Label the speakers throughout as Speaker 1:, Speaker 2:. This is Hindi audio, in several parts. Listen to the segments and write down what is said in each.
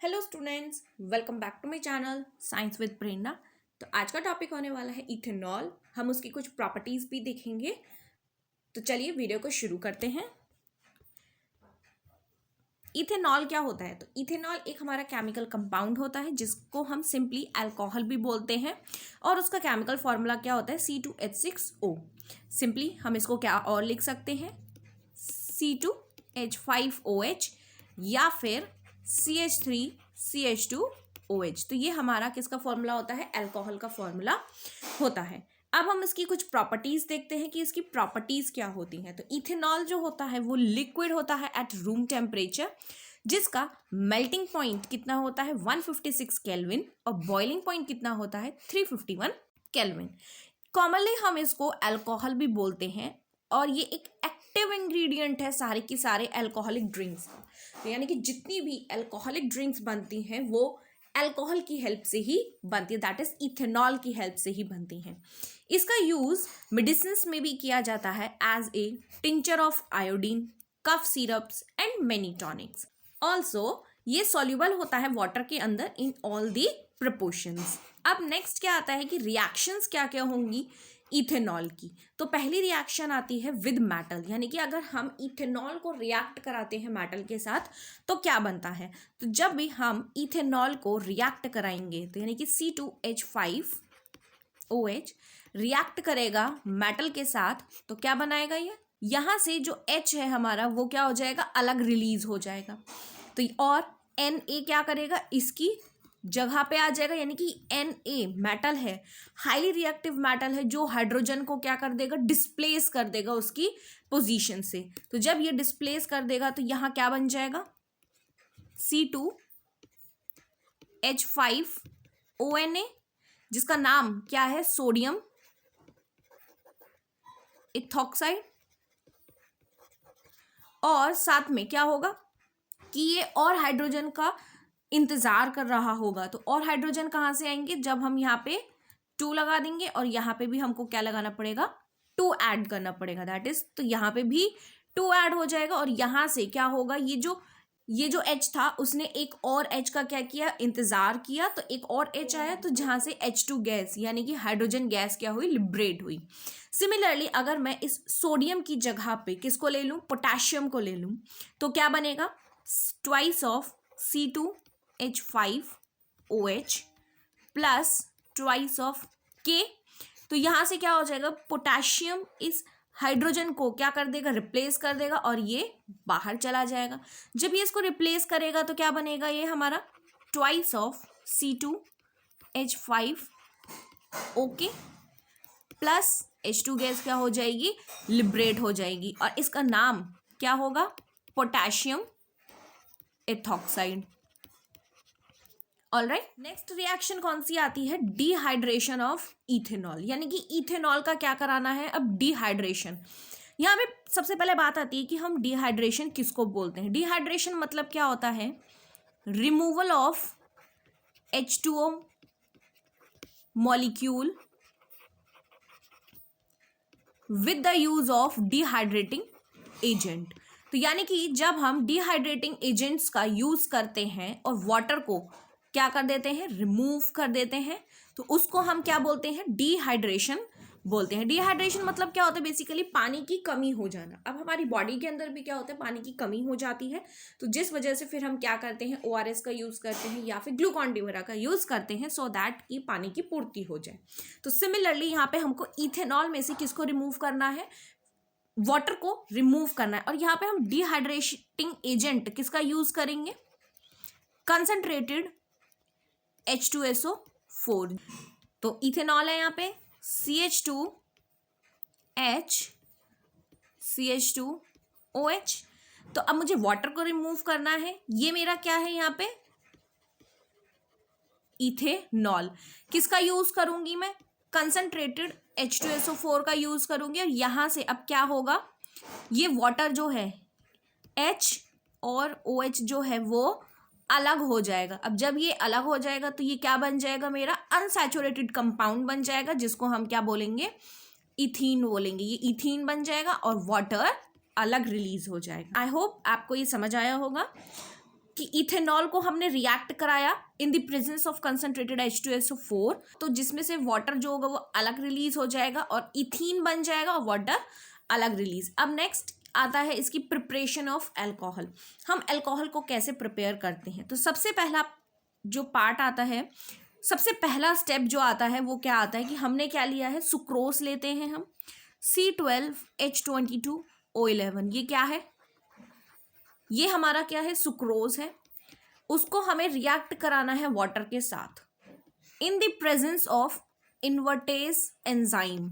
Speaker 1: Hello students, welcome back to my channel science with Prerna. तो आज का टॉपिक होने वाला है इथेनॉल। हम उसकी कुछ प्रॉपर्टीज भी देखेंगे। तो चलिए वीडियो को शुरू करते हैं। इथेनॉल क्या होता है? तो इथेनॉल एक हमारा केमिकल कंपाउंड होता है जिसको हम सिंपली अल्कोहल भी बोलते हैं और उसका केमिकल फॉर्मूला क्या होता है? C2H6O। सिंपली हम इसको क्या और लिख सकते हैं? C2H5OH या फिर CH3CH2OH। तो ये हमारा किसका फॉर्मूला होता है? अल्कोहल का फॉर्मूला होता है। अब हम इसकी कुछ प्रॉपर्टीज देखते हैं कि इसकी प्रॉपर्टीज क्या होती हैं। तो इथेनॉल जो होता है वो लिक्विड होता है एट रूम टेम्परेचर, जिसका मेल्टिंग पॉइंट कितना होता है? 156 केल्विन और बॉइलिंग पॉइंट कितना होता है? 351 केल्विन। कॉमनली हम इसको अल्कोहल भी बोलते हैं और ये एक एक्टिव इंग्रेडिएंट है सारे की सारे अल्कोहलिक ड्रिंक्स। तो यानी कि जितनी भी अल्कोहलिक ड्रिंक्स बनती हैं वो अल्कोहल की हेल्प से ही बनती है, दैट इज इथेनॉल की हेल्प से ही बनती हैं। इसका यूज मेडिसिन में भी किया जाता है as a tincture of iodine, cough syrups and many tonics. Also ये सॉल्युबल होता है वाटर के अंदर इन ऑल दी प्रपोर्शंस। अब नेक्स्ट क्या आता है कि रिएक्शंस क्या क्या होंगी इथेनॉल की। तो पहली रिएक्शन आती है विद मेटल, यानी कि अगर हम इथेनॉल को रिएक्ट कराते हैं मेटल के साथ तो क्या बनता है? तो जब भी हम इथेनॉल को रिएक्ट कराएंगे तो यानी कि C2H5OH रिएक्ट करेगा मेटल के साथ तो क्या बनाएगा? ये यहाँ से जो H है हमारा वो क्या हो जाएगा? अलग रिलीज हो जाएगा। तो और Na क्या करेगा? इसकी जगह पे आ जाएगा, यानी कि Na मेटल है, हाईली रिएक्टिव मेटल है जो हाइड्रोजन को क्या कर देगा? डिस्प्लेस कर देगा उसकी पोजीशन से। तो जब ये डिस्प्लेस कर देगा तो यहाँ क्या बन जाएगा? C2H5ONa, जिसका नाम क्या है? Sodium ethoxide. और साथ में क्या होगा कि ये और हाइड्रोजन का इंतजार कर रहा होगा। तो और हाइड्रोजन कहाँ से आएंगे? जब हम यहाँ पे 2 लगा देंगे और यहाँ पे भी हमको क्या लगाना पड़ेगा? 2 ऐड करना पड़ेगा, दैट इज। तो यहाँ पे भी 2 ऐड हो जाएगा और यहाँ से क्या होगा? ये जो H था उसने एक और H का क्या किया? इंतजार किया। तो एक और H आया तो जहाँ से H2 गैस यानी कि हाइड्रोजन गैस क्या हुई? लिबरेट हुई। सिमिलरली अगर मैं इस सोडियम की जगह पे किसको ले लूँ? पोटेशियम को ले लूँ तो क्या बनेगा? Twice of C2H5OH plus twice of K। तो यहाँ से क्या हो जाएगा? पोटेशियम इस हाइड्रोजन को क्या कर देगा? रिप्लेस कर देगा और ये बाहर चला जाएगा। जब ये इसको रिप्लेस करेगा तो क्या बनेगा? ये हमारा twice of C2H5OK plus H2 gas क्या हो जाएगी? लिबरेट हो जाएगी और इसका नाम क्या होगा? Potassium ethoxide. Alright, next reaction कौन सी आती है? डिहाइड्रेशन ऑफ इथेनॉल, यानी कि इथेनॉल का क्या कराना है? अब डिहाइड्रेशन। यहाँ पे सबसे पहले बात आती है कि हम डिहाइड्रेशन किसको बोलते हैं। डिहाइड्रेशन मतलब क्या होता है? Removal of H2O molecule with the use of dehydrating agent. तो यानी कि जब हम डिहाइड्रेटिंग एजेंट्स का यूज करते हैं और वाटर को क्या कर देते हैं? रिमूव कर देते हैं, तो उसको हम क्या बोलते हैं? डिहाइड्रेशन बोलते हैं। डिहाइड्रेशन मतलब क्या होता है? बेसिकली पानी की कमी हो जाना। अब हमारी बॉडी के अंदर भी क्या होता है? पानी की कमी हो जाती है, तो जिस वजह से फिर हम क्या करते हैं? ORS का यूज करते हैं या फिर ग्लूकॉन डी वगैरह का यूज करते हैं सो दैट कि पानी की पूर्ति हो जाए। तो सिमिलरली यहाँ पे हमको इथेनॉल में से किसको रिमूव करना है? वाटर को रिमूव करना है। और यहाँ पे हम डिहाइड्रेटिंग एजेंट किसका यूज करेंगे? Concentrated H2SO4। तो इथेनॉल है यहाँ पे CH2H CH2OH। तो अब मुझे वाटर को रिमूव करना है। ये मेरा क्या है यहाँ पे? इथेनॉल। किसका यूज करूंगी मैं? कंसंट्रेटेड H2SO4 का यूज करूंगी। और यहां से अब क्या होगा? ये वाटर जो है H और OH जो है वो अलग हो जाएगा। अब जब ये अलग हो जाएगा तो ये क्या बन जाएगा? मेरा अनसैचुरेटेड कंपाउंड बन जाएगा, जिसको हम क्या बोलेंगे? इथीन बोलेंगे। ये इथीन बन जाएगा और वाटर अलग रिलीज हो जाएगा। आई होप आपको ये समझ आया होगा। कि इथेनॉल को हमने रिएक्ट कराया in the presence of concentrated H2SO4, तो जिसमें से वाटर जो होगा वो अलग रिलीज हो जाएगा और इथीन बन जाएगा और वाटर अलग रिलीज। अब नेक्स्ट आता है इसकी प्रिपरेशन ऑफ अल्कोहल। हम अल्कोहल को कैसे प्रिपेयर करते हैं? तो सबसे पहला जो पार्ट आता है, सबसे पहला स्टेप जो आता है वो क्या आता है कि हमने क्या लिया है, सुक्रोज लेते हैं हम, C12H22O11। ये क्या है? ये हमारा क्या है, सुक्रोज है। उसको हमें रिएक्ट कराना है वाटर के साथ in the presence of invertase enzyme.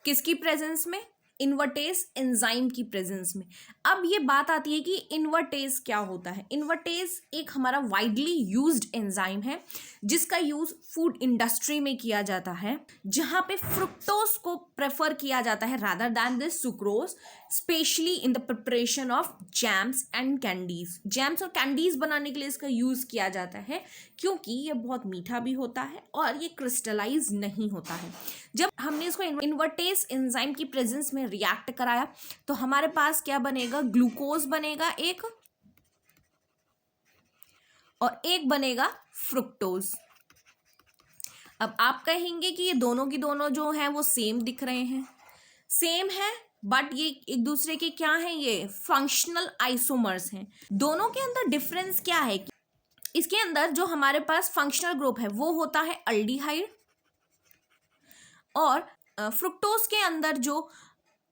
Speaker 1: किसकी प्रेजेंस में? इन्वर्टेज एंजाइम की प्रेजेंस में। अब ये बात आती है कि इन्वर्टेज क्या होता है। इन्वर्टेज एक हमारा वाइडली यूज्ड एंजाइम है जिसका यूज फूड इंडस्ट्री में किया जाता है, जहां पे फ्रुक्टोज को प्रेफर किया जाता है rather than this sucrose, specially in the preparation of jams and candies. Jams और कैंडीज बनाने के लिए इसका यूज किया जाता है क्योंकि ये बहुत मीठा भी होता है और ये क्रिस्टलाइज नहीं होता है। जब हमने इसको इन्वर्टेज एंजाइम की प्रेजेंस में रिएक्ट कराया तो हमारे पास क्या बनेगा, ग्लूकोज बनेगा एक, और एक बनेगा फ्रुक्टोज। अब आप कहेंगे कि ये दोनों की दोनों जो हैं वो सेम दिख रहे हैं, सेम है, बट ये एक दूसरे के क्या हैं, ये फंक्शनल आइसोमर्स हैं। दोनों के अंदर डिफरेंस क्या है? इसके अंदर जो हमारे पास फंक्शनल ग्रुप है वो होता है अल्डिहाइड, और फ्रुक्टोज के अंदर जो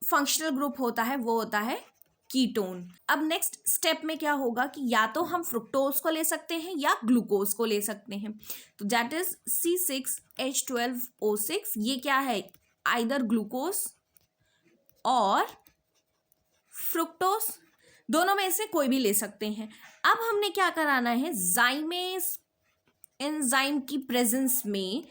Speaker 1: फंक्शनल ग्रुप होता है वो होता है कीटोन। अब नेक्स्ट स्टेप में क्या होगा कि या तो हम फ्रुक्टोज को ले सकते हैं या ग्लूकोज को ले सकते हैं। तो दैट इज C6H12O6। ये क्या है, आइदर ग्लूकोज और फ्रुक्टोज, दोनों में से कोई भी ले सकते हैं। अब हमने क्या कराना है, जाइमेज एंजाइम की प्रेजेंस में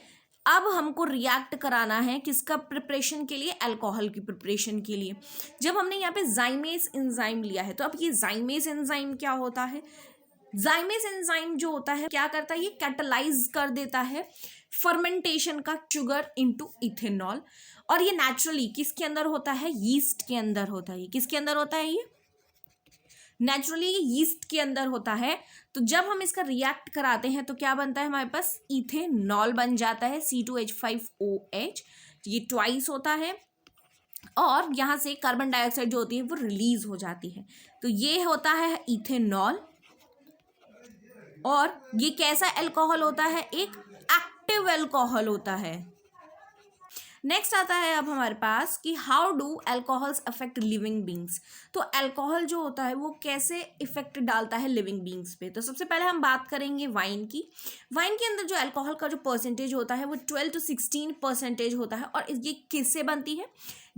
Speaker 1: अब हमको रिएक्ट कराना है किसका प्रिपरेशन के लिए, अल्कोहल की प्रिपरेशन के लिए। जब हमने यहाँ पे जाइमेज एंजाइम लिया है तो अब ये जाइमेज एंजाइम क्या होता है, जाइमेज एंजाइम जो होता है क्या करता है, ये कैटलाइज कर देता है फर्मेंटेशन का शुगर इनटू इथेनॉल, और ये नेचुरली किसके अंदर होता है, यीस्ट के अंदर होता है। ये किसके अंदर होता है, ये नेचुरली ये यीस्ट के अंदर होता है। तो जब हम इसका रिएक्ट कराते हैं तो क्या बनता है, हमारे पास इथेनॉल बन जाता है, C2H5OH। ये ट्वाइस होता है और यहाँ से कार्बन डाइऑक्साइड जो होती है वो रिलीज हो जाती है। तो ये होता है इथेनॉल, और ये कैसा अल्कोहल होता है, एक एक्टिव अल्कोहल होता है। नेक्स्ट आता है अब हमारे पास कि how do alcohols affect living beings. तो अल्कोहल जो होता है वो कैसे इफेक्ट डालता है लिविंग बींग्स पे। तो सबसे पहले हम बात करेंगे वाइन की। वाइन के अंदर जो अल्कोहल का जो परसेंटेज होता है वो 12 to 16% होता है, और ये किससे बनती है,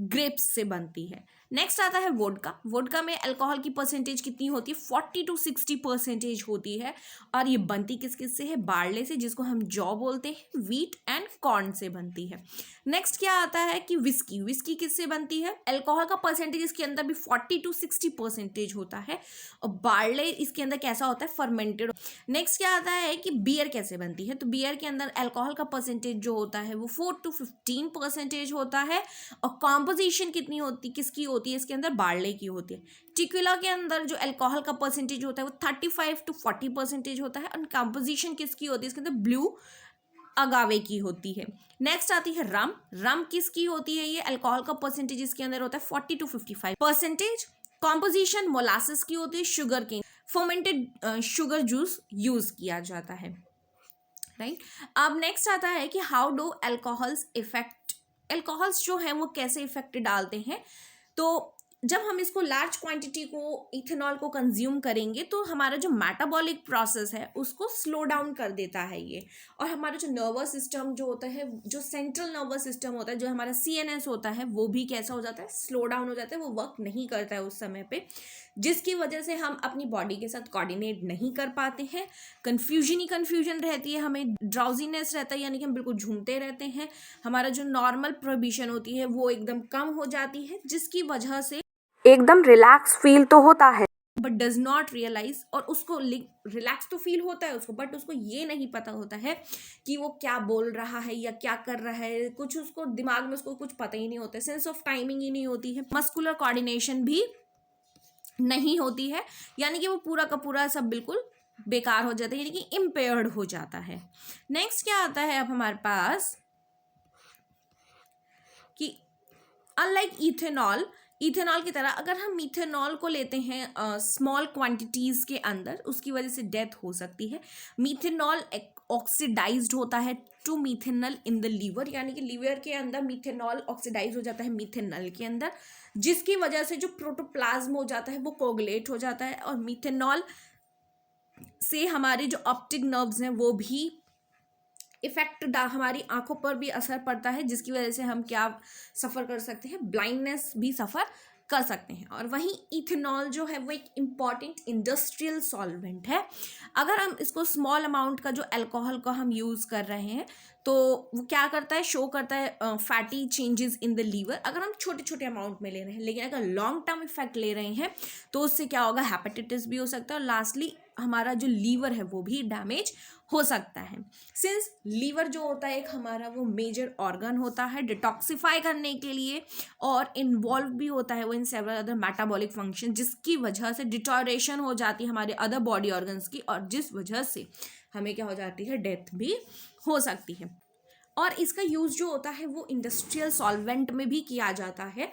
Speaker 1: ग्रेप्स से बनती है। नेक्स्ट आता है वोडका। वोडका में अल्कोहल की परसेंटेज कितनी होती है, 40 to 60% होती है, और ये बनती किस किस से है, बार्ले से, जिसको हम जौ बोलते हैं, व्हीट एंड कॉर्न से बनती है। नेक्स्ट क्या आता है कि विस्की। विस्की किससे बनती है, अल्कोहल का परसेंटेज इसके अंदर भी 40 to 60% होता है, और बार्ले इसके अंदर कैसा होता है, फर्मेंटेड। नेक्स्ट क्या आता है कि बियर कैसे बनती है। तो बियर के अंदर अल्कोहल का परसेंटेज जो होता है वो 4 to 15% होता है, और कॉम्पोजिशन कितनी होती, किसकी होती है, इसके अंदर बार्ले की होती है। टिक्विला के अंदर जो अल्कोहल का परसेंटेज होता है वो 35 to 40% होता है, और कंपोजिशन किसकी होती है, इसके अंदर ब्लू अगावे की होती है। नेक्स्ट आती है रम। रम किसकी होती है, ये अल्कोहल का परसेंटेज इसके अंदर होता है 40 to 55%। कॉम्पोजिशन मोलासिस की होती है, शुगर के फर्मेंटेड शुगर जूस यूज किया जाता है, राइट। अब नेक्स्ट आता है कि how do alcohols effect, alcohols जो हैं वो कैसे इफेक्ट डालते हैं। तो जब हम इसको लार्ज क्वांटिटी को इथेनॉल को कंज्यूम करेंगे तो हमारा जो मेटाबॉलिक प्रोसेस है उसको स्लो डाउन कर देता है ये, और हमारा जो नर्वस सिस्टम जो होता है, जो सेंट्रल नर्वस सिस्टम होता है, जो हमारा CNS होता है, वो भी कैसा हो जाता है, स्लो डाउन हो जाता है, वो वर्क नहीं करता है उस समय पे, जिसकी वजह से हम अपनी बॉडी के साथ कोऑर्डिनेट नहीं कर पाते हैं। कन्फ्यूजन ही कन्फ्यूजन रहती है, हमें ड्राउजीनेस रहता है, यानी कि हम बिल्कुल झूमते रहते हैं। हमारा जो नॉर्मल प्रोहिबिशन होती है वो एकदम कम हो जाती है, जिसकी वजह से
Speaker 2: एकदम रिलैक्स फील तो होता है,
Speaker 1: बट डज नॉट रियलाइज, और उसको रिलैक्स तो फील होता है उसको, बट उसको ये नहीं पता होता है कि वो क्या बोल रहा है या क्या कर रहा है, कुछ उसको दिमाग में उसको कुछ पता ही नहीं होता है, सेंस ऑफ टाइमिंग ही नहीं होती है, मस्कुलर कोऑर्डिनेशन भी नहीं होती है, यानी कि वो पूरा का पूरा सब बिल्कुल बेकार हो जाता है, यानी कि इम्पेयर्ड हो जाता है। नेक्स्ट क्या आता है अब हमारे पास कि अनलाइक इथेनॉल, इथेनॉल की तरह अगर हम मिथेनॉल को लेते हैं स्मॉल क्वांटिटीज़ के अंदर, उसकी वजह से डेथ हो सकती है। मिथेनॉल ऑक्सीडाइज्ड होता है to methanol in the liver, यानी कि लीवर के अंदर मिथेनॉल ऑक्सीडाइज हो जाता है मिथेनॉल के अंदर, जिसकी वजह से जो प्रोटोप्लाज्म हो जाता है वो कोगुलेट हो जाता है, और मिथेनॉल से हमारे जो ऑप्टिक नर्व्स हैं वो भी इफेक्ट हमारी आंखों पर भी असर पड़ता है, जिसकी वजह से हम क्या सफ़र कर सकते हैं, ब्लाइंडनेस भी सफ़र कर सकते हैं। और वहीं इथेनॉल जो है वो एक इम्पॉर्टेंट इंडस्ट्रियल सॉल्वेंट है। अगर हम इसको स्मॉल अमाउंट का जो अल्कोहल का हम यूज़ कर रहे हैं तो वो क्या करता है, शो करता है fatty changes in the liver, अगर हम छोटे छोटे अमाउंट में ले रहे हैं। लेकिन अगर लॉन्ग टर्म इफेक्ट ले रहे हैं तो उससे क्या होगा, हेपेटाइटिस भी हो सकता है, और लास्टली हमारा जो लीवर है वो भी डैमेज हो सकता है। सिंस लीवर जो होता है एक हमारा वो मेजर ऑर्गन होता है डिटॉक्सिफाई करने के लिए, और इन्वॉल्व भी होता है वो in several other metabolic function, जिसकी वजह से डिटोरेशन हो जाती है हमारे अदर बॉडी ऑर्गन्स की, और जिस वजह से हमें क्या हो जाती है, डेथ भी हो सकती है। और इसका यूज़ जो होता है वो इंडस्ट्रियल सॉल्वेंट में भी किया जाता है।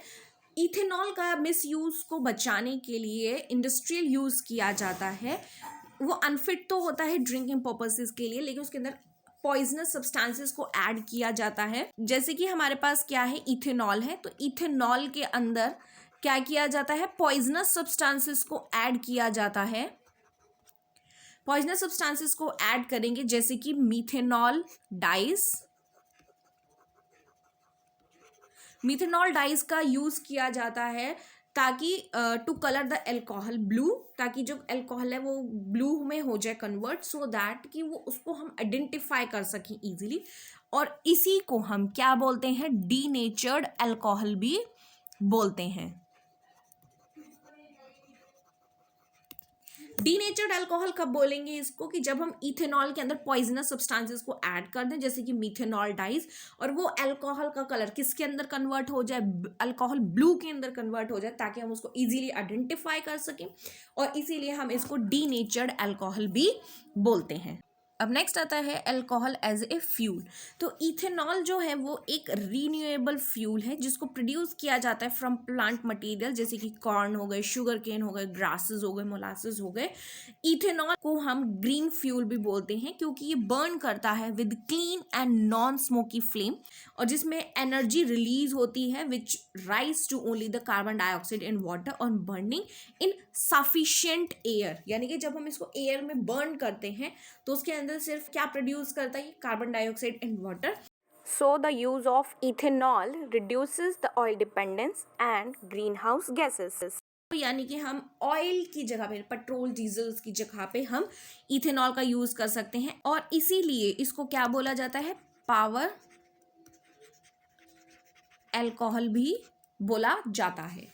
Speaker 1: इथेनॉल का मिसयूज़ को बचाने के लिए इंडस्ट्रियल यूज़ किया जाता है। वो अनफिट तो होता है ड्रिंकिंग पर्पसेस के लिए, लेकिन उसके अंदर पॉइजनस सब्सटेंसेस को ऐड किया जाता है। जैसे कि हमारे पास क्या है, इथेनॉल है, तो इथेनॉल के अंदर क्या किया जाता है, पॉइजनस सब्सटेंसेस को ऐड किया जाता है। पॉइजनस सब्सटेंसेस को ऐड करेंगे जैसे कि मिथेनॉल डाइज, मिथेनॉल डाइज का यूज़ किया जाता है ताकि to colour the alcohol blue, ताकि जो एल्कोहल है वो ब्लू में हो जाए कन्वर्ट, सो दैट कि वो उसको हम आइडेंटिफाई कर सकें इजीली। और इसी को हम क्या बोलते हैं, डीनेचर्ड एल्कोहल भी बोलते हैं। डीनेचर्ड अल्कोहल कब बोलेंगे इसको, कि जब हम इथेनॉल के अंदर पॉइजनस सब्सटेंसेस को ऐड कर दें जैसे कि मिथेनॉल डाइज, और वो अल्कोहल का कलर किसके अंदर कन्वर्ट हो जाए, अल्कोहल ब्लू के अंदर कन्वर्ट हो जाए, ताकि हम उसको इजीली आइडेंटिफाई कर सकें, और इसीलिए हम इसको डीनेचर्ड अल्कोहल भी बोलते हैं। अब नेक्स्ट आता है अल्कोहल एज ए फ्यूल। तो इथेनॉल जो है वो एक रीन्यूएबल फ्यूल है जिसको प्रोड्यूस किया जाता है फ्रॉम प्लांट मटेरियल, जैसे कि कॉर्न हो गए, शुगर केन हो गए, ग्रासेस हो गए, मोलासेस हो गए। इथेनॉल को हम ग्रीन फ्यूल भी बोलते हैं क्योंकि ये बर्न करता है with clean and non smoky flame, और जिसमें एनर्जी रिलीज होती है which rise to only the carbon dioxide and water on burning in sufficient air. यानी कि जब हम इसको एयर में बर्न करते हैं तो उसके अंदर सिर्फ क्या प्रोड्यूस करता है, carbon dioxide and water.
Speaker 2: So the use of ethanol reduces the oil dependence and greenhouse gases.
Speaker 1: यानी कि हम ऑयल की जगह पे, पेट्रोल डीजल्स की जगह पे हम इथेनॉल का यूज कर सकते हैं, और इसीलिए इसको क्या बोला जाता है, पावर अल्कोहल भी बोला जाता है।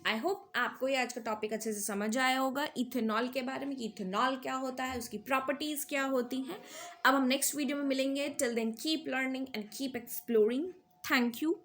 Speaker 1: आई होप आपको ये आज का टॉपिक अच्छे से समझ आया होगा इथेनॉल के बारे में, कि इथेनॉल क्या होता है, उसकी प्रॉपर्टीज क्या होती हैं। अब हम नेक्स्ट वीडियो में मिलेंगे। Till then keep learning and keep exploring. Thank you.